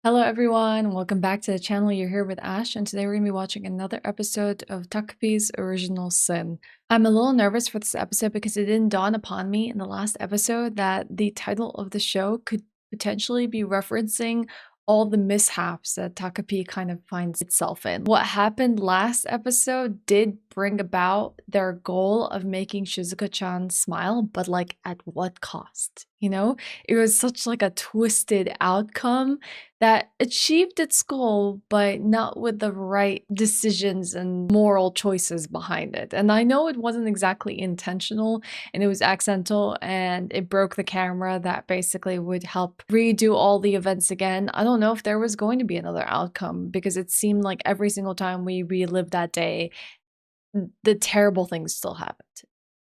Hello everyone, welcome back to the channel. You're here with Ash, and today we're going to be watching another episode of Takopi's Original Sin. I'm a little nervous for this episode because it didn't dawn upon me in the last episode that the title of the show could potentially be referencing all the mishaps that Takopee kind of finds itself in. What happened last episode did bring about their goal of making Shizuka-chan smile, but like at what cost? You know, it was such like a twisted outcome that achieved its goal, but not with the right decisions and moral choices behind it. And I know it wasn't exactly intentional and it was accidental and it broke the camera that basically would help redo all the events again. I don't know if there was going to be another outcome because it seemed like every single time we relived that day, the terrible things still happened.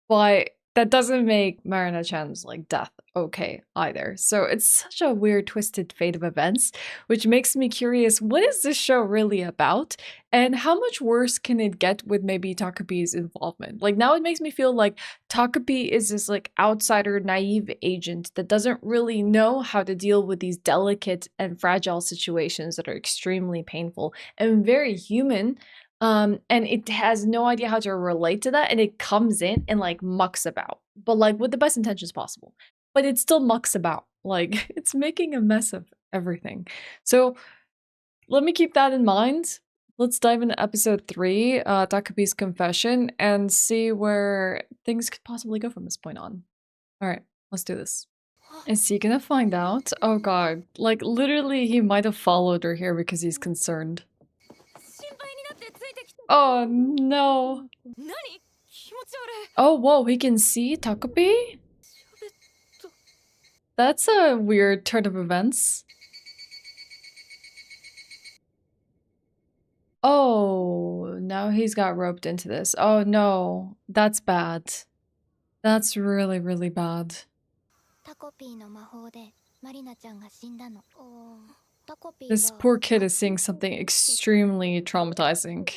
But that doesn't make Marina-chan's like death okay either. So it's such a weird twisted fate of events, which makes me curious, what is this show really about? And how much worse can it get with maybe Takopi's involvement? Like now it makes me feel like Takopee is this like outsider naive agent that doesn't really know how to deal with these delicate and fragile situations that are extremely painful and very human. And it has no idea how to relate to that, and it comes in and like mucks about, but like with the best intentions possible. But it still mucks about, like it's making a mess of everything. So let me keep that in mind. Let's dive into episode 3, Takopi's confession, and see where things could possibly go from this point on. All right, let's do this. Is he gonna find out? Oh god, like literally he might have followed her here because he's concerned. Oh no. Oh whoa, he can see Takopee? That's a weird turn of events. Oh, now he's got roped into this. Oh no, that's bad. That's really, really bad. This poor kid is seeing something extremely traumatizing.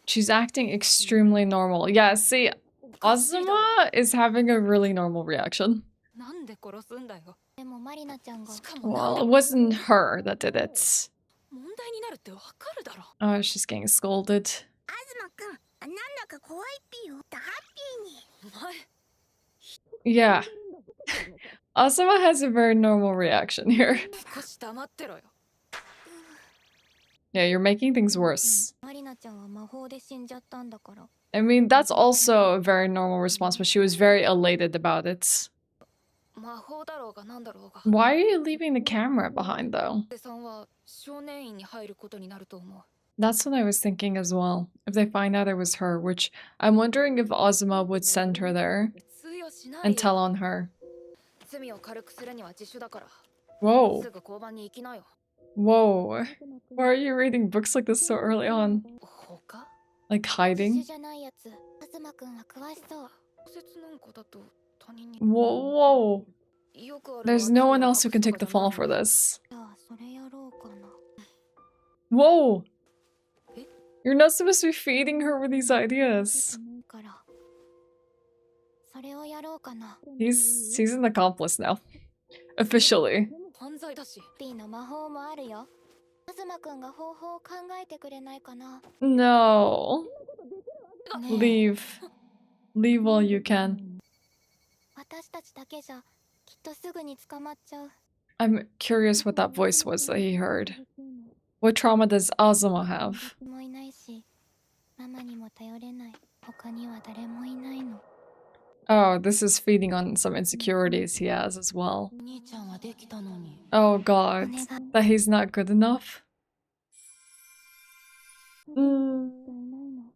She's acting extremely normal. Yeah, see, Azuma is having a really normal reaction. Well, it wasn't her that did it. Oh, she's getting scolded. Yeah. Azuma has a very normal reaction here. Yeah, you're making things worse. I mean, that's also a very normal response, but she was very elated about it. Why are you leaving the camera behind, though? That's what I was thinking as well. If they find out it was her, which I'm wondering if Azuma would send her there and tell on her. Whoa. Whoa. Why are you reading books like this so early on? Like hiding? Whoa, whoa. There's no one else who can take the fall for this. Whoa! You're not supposed to be feeding her with these ideas. He's an accomplice now. Officially. No. Leave. Leave while you can. I'm curious what that voice was that he heard. What trauma does Azuma have? Oh, this is feeding on some insecurities he has as well. Oh god, that he's not good enough?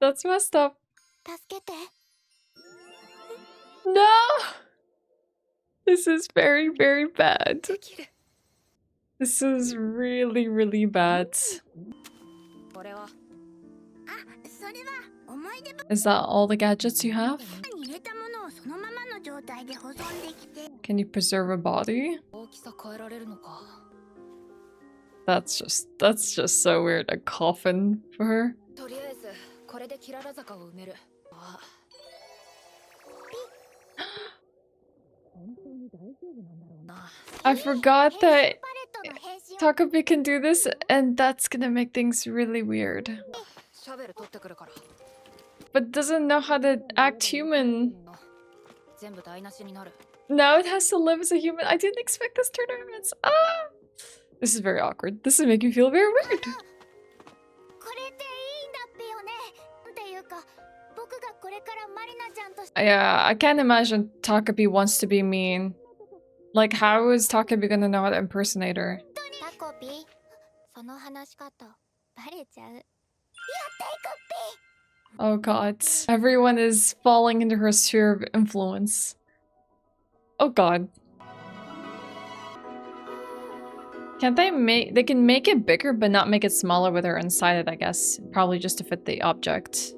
That's messed up. No! This is very, very bad. This is really, really bad. Is that all the gadgets you have? Can you preserve a body? That's just so weird. A coffin for her? I forgot that Takopi can do this, and that's gonna make things really weird. But doesn't know how to act human. Now it has to live as a human. I didn't expect this turn of events. Ah! This is very awkward. This is making me feel very weird. Yeah, I can't imagine Takopi wants to be mean. Like, how is Takopi gonna know how to impersonate her? Oh god. Everyone is falling into her sphere of influence. Oh god. Can't they can make it bigger but not make it smaller with her inside it, I guess. Probably just to fit the object.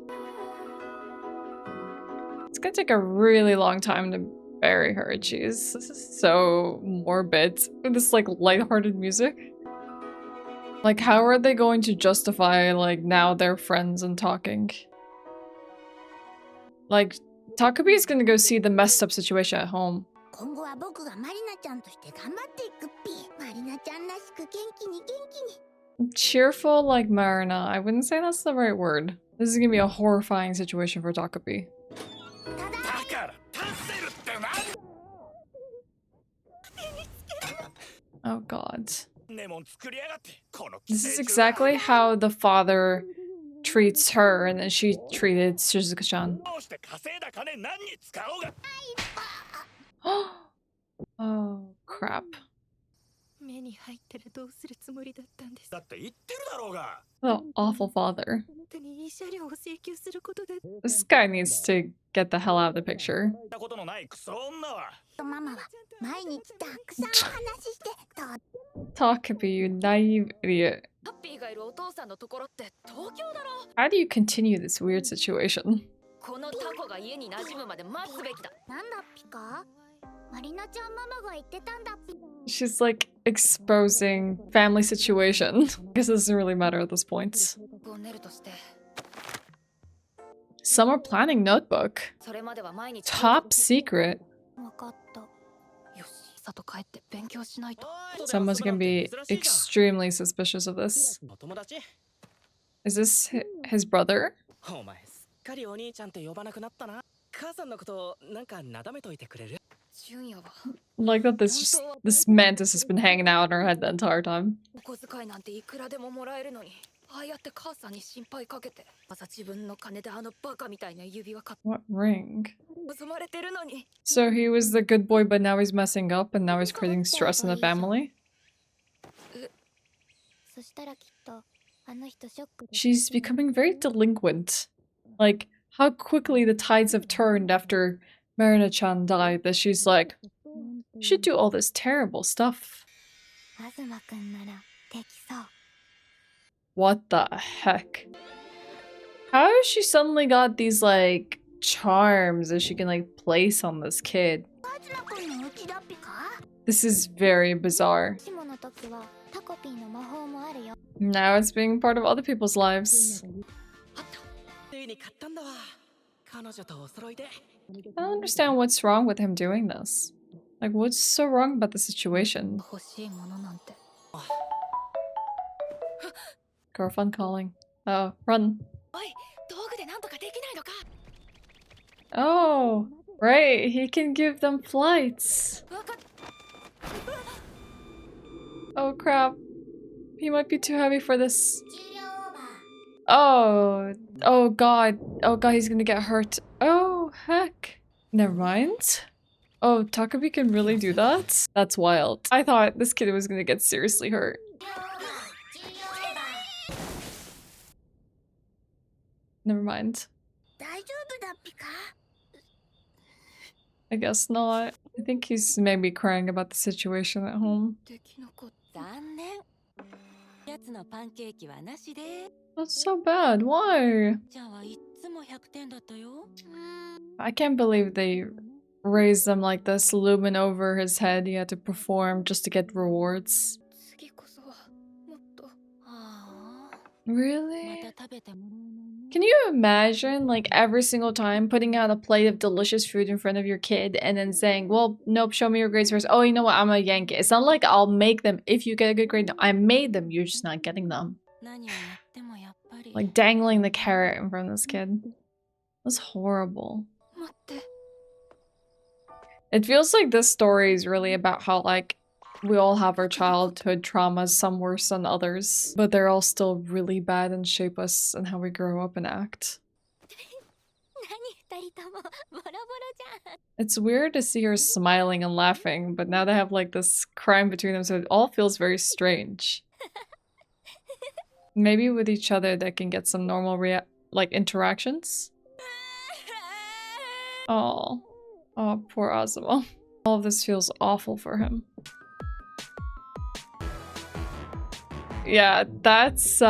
It's gonna take a really long time to bury her. Jeez, this is so morbid. This like lighthearted music. Like, how are they going to justify like now they're friends and talking? Like, Takopee is gonna go see the messed up situation at home. Cheerful like Marina. I wouldn't say that's the right word. This is gonna be a horrifying situation for Takopee. Oh god. This is exactly how the father treats her and then she treated Shizuka-chan. Oh crap. Oh, awful father. This guy needs to get the hell out of the picture. Takopi, you naive idiot. How do you continue this weird situation? She's like exposing family situation. I guess it doesn't really matter at this point. Summer planning notebook. Top secret. Someone's gonna be extremely suspicious of this. Is this his brother? Like that this mantis has been hanging out in her head the entire time. What ring? So he was the good boy, but now he's messing up and now he's creating stress in the family? She's becoming very delinquent. Like, how quickly the tides have turned after Marina-chan died that she's like, you should do all this terrible stuff. What the heck? How has she suddenly got these like charms that she can like place on this kid? This is very bizarre. Now it's being part of other people's lives. I don't understand what's wrong with him doing this. Like, what's so wrong about the situation? Girlfriend calling. Oh, run. Oh, right. He can give them flights. Oh, crap. He might be too heavy for this. Oh. Oh, God. Oh, God, he's gonna get hurt. Oh, heck. Never mind. Oh, Takopee can really do that? That's wild. I thought this kid was gonna get seriously hurt. Never mind. I guess not. I think he's maybe crying about the situation at home. That's so bad. Why? I can't believe they raised him like this, looming over his head. He had to perform just to get rewards. Really? Can you imagine, like, every single time putting out a plate of delicious food in front of your kid and then saying, well, nope, show me your grades first. Oh, you know what? I'm gonna yank it. It's not like I'll make them if you get a good grade. No, I made them. You're just not getting them. Like, dangling the carrot in front of this kid. That's horrible. It feels like this story is really about how, like, we all have our childhood traumas, some worse than others, but they're all still really bad and shape us and how we grow up and act. It's weird to see her smiling and laughing, but now they have like this crime between them, so it all feels very strange. Maybe with each other they can get some normal like interactions. Oh, oh, poor Azuma. All of this feels awful for him. Yeah, that's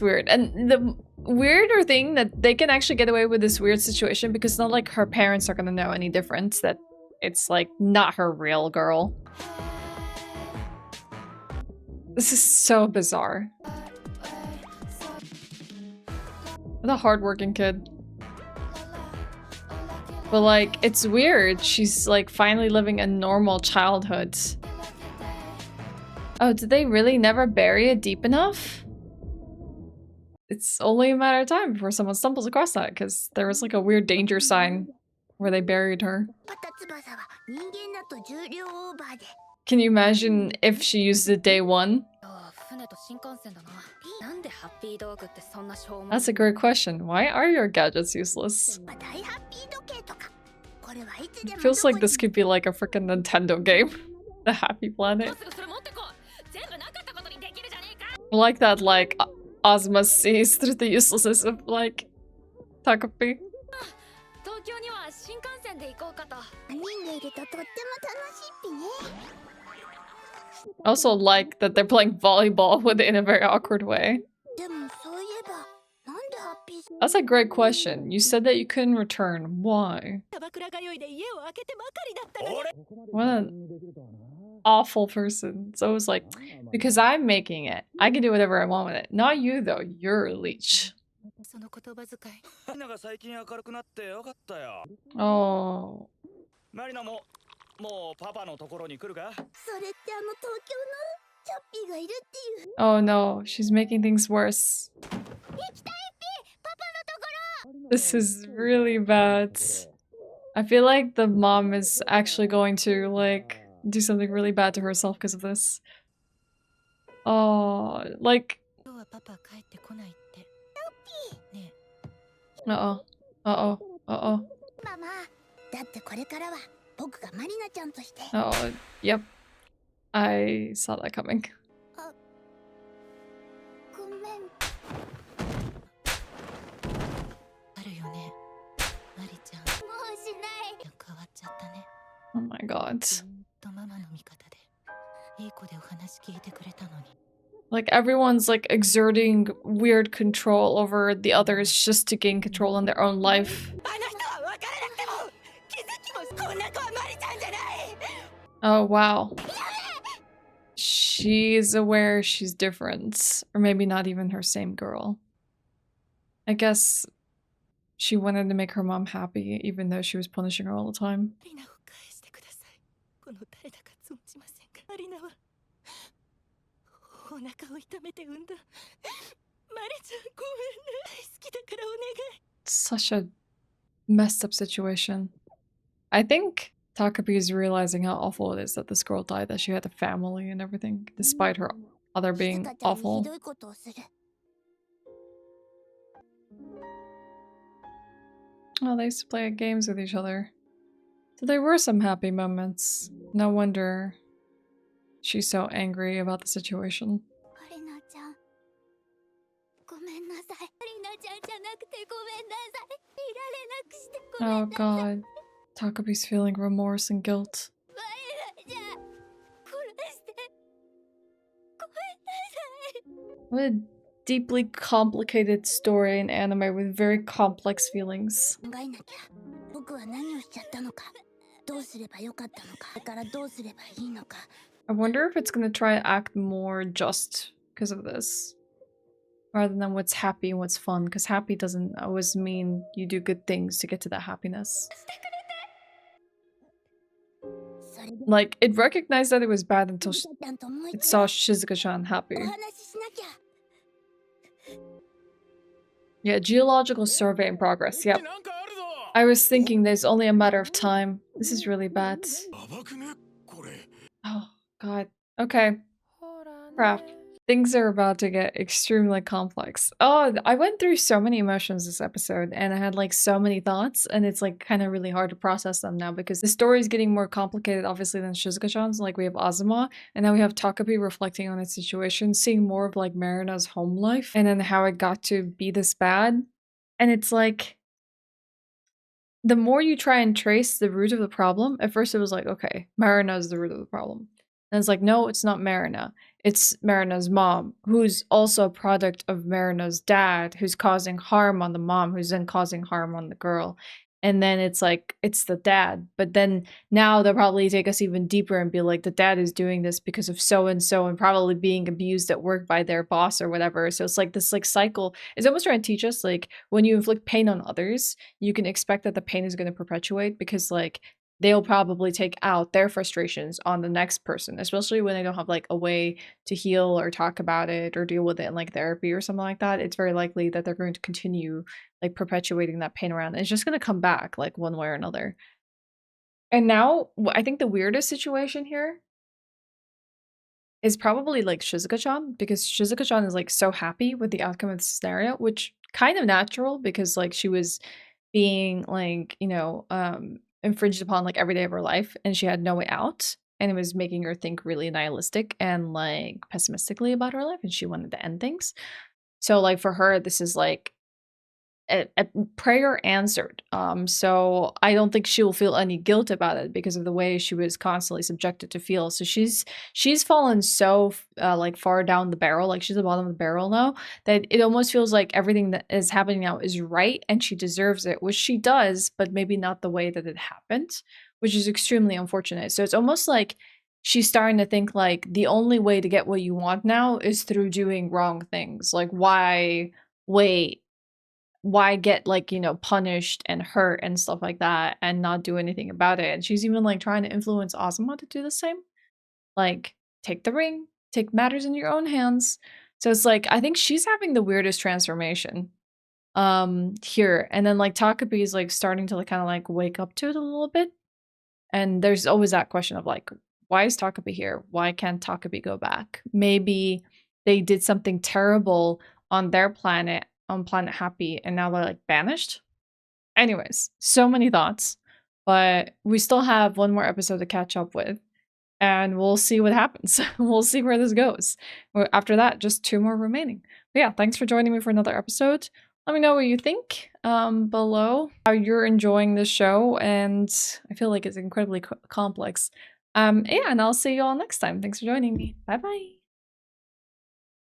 weird. And the weirder thing that they can actually get away with this weird situation because it's not like her parents are gonna know any difference, that it's like not her real girl. This is so bizarre. What a hardworking kid. But like, it's weird. She's like finally living a normal childhood. Oh, did they really never bury it deep enough? It's only a matter of time before someone stumbles across that, because there was like a weird danger sign where they buried her. Can you imagine if she used it day one? That's a great question. Why are your gadgets useless? It feels like this could be like a freaking Nintendo game. The Happy Planet. I like that, like, Azuma sees through the uselessness of, like, Takopi. I also like that they're playing volleyball with it in a very awkward way. That's a great question. You said that you couldn't return. Why? What an awful person. It's always like, because I'm making it. I can do whatever I want with it. Not you, though. You're a leech. Oh. Oh no, she's making things worse. This is really bad. I feel like the mom is actually going to, like, do something really bad to herself because of this. Oh, like... Uh-oh. Uh-oh. Uh-oh. Uh-oh. Yep. I saw that coming. Oh my god. Like, everyone's like exerting weird control over the others just to gain control in their own life. Oh wow. She's aware she's different. Or maybe not even her same girl. I guess she wanted to make her mom happy even though she was punishing her all the time. Such a messed up situation. I think Takopi is realizing how awful it is that this girl died, that she had a family and everything, despite her other being awful. Oh, they used to play games with each other. So there were some happy moments. No wonder she's so angry about the situation. Oh god. Takopi's feeling remorse and guilt. What a deeply complicated story in anime with very complex feelings. I wonder if it's gonna try to act more just because of this. rather than what's happy and what's fun, because happy doesn't always mean you do good things to get to that happiness. Like, it recognized that it was bad until it saw Shizuka-chan happy. Yeah, geological survey in progress, yep. I was thinking there's only a matter of time. This is really bad. Oh, God. Okay. Crap. Things are about to get extremely complex. Oh, I went through so many emotions this episode, and I had like so many thoughts, and it's like kind of really hard to process them now because the story is getting more complicated, obviously, than Shizuka-chan's. Like, we have Azuma, and now we have Takopi reflecting on its situation, seeing more of like Marina's home life, and then how it got to be this bad. And it's like, the more you try and trace the root of the problem, at first it was like, okay, Marina is the root of the problem. And it's like, no, it's not Marina. It's Marina's mom, who's also a product of Marina's dad, who's causing harm on the mom, who's then causing harm on the girl. And then it's like, it's the dad. But then now they'll probably take us even deeper and be like, the dad is doing this because of so and so and probably being abused at work by their boss or whatever. So it's like this like cycle. It's almost trying to teach us like when you inflict pain on others, you can expect that the pain is going to perpetuate because like they'll probably take out their frustrations on the next person, especially when they don't have like a way to heal or talk about it or deal with it in like therapy or something like that. It's very likely that they're going to continue like perpetuating that pain around. It's just going to come back like one way or another. And now I think the weirdest situation here is probably like Shizuka-chan, because Shizuka-chan is like so happy with the outcome of the scenario, which kind of natural because like she was being like, you know, infringed upon like every day of her life and she had no way out. And it was making her think really nihilistic and like pessimistically about her life and she wanted to end things. So like for her, this is like a prayer answered. So I don't think she will feel any guilt about it because of the way she was constantly subjected to feel. So she's fallen so like far down the barrel, like she's at the bottom of the barrel now, that it almost feels like everything that is happening now is right and she deserves it, which she does, but maybe not the way that it happened, which is extremely unfortunate. So it's almost like she's starting to think like the only way to get what you want now is through doing wrong things. Like, why wait? Why get like, you know, punished and hurt and stuff like that and not do anything about it? And she's even like trying to influence Azuma to do the same. Like, take the ring, take matters in your own hands. So it's like I think she's having the weirdest transformation here. And then like Takopee is like starting to like kind of like wake up to it a little bit. And there's always that question of like, why is Takopee here? Why can't Takopee go back? Maybe they did something terrible on their planet, on Planet Happy, and now they're like banished. Anyways, so many thoughts, but we still have one more episode to catch up with, and we'll see what happens. We'll see where this goes. After that, just 2 more remaining. But yeah, thanks for joining me for another episode. Let me know what you think below, how you're enjoying this show, and I feel like it's incredibly complex. Yeah, and I'll see you all next time. Thanks for joining me. Bye bye.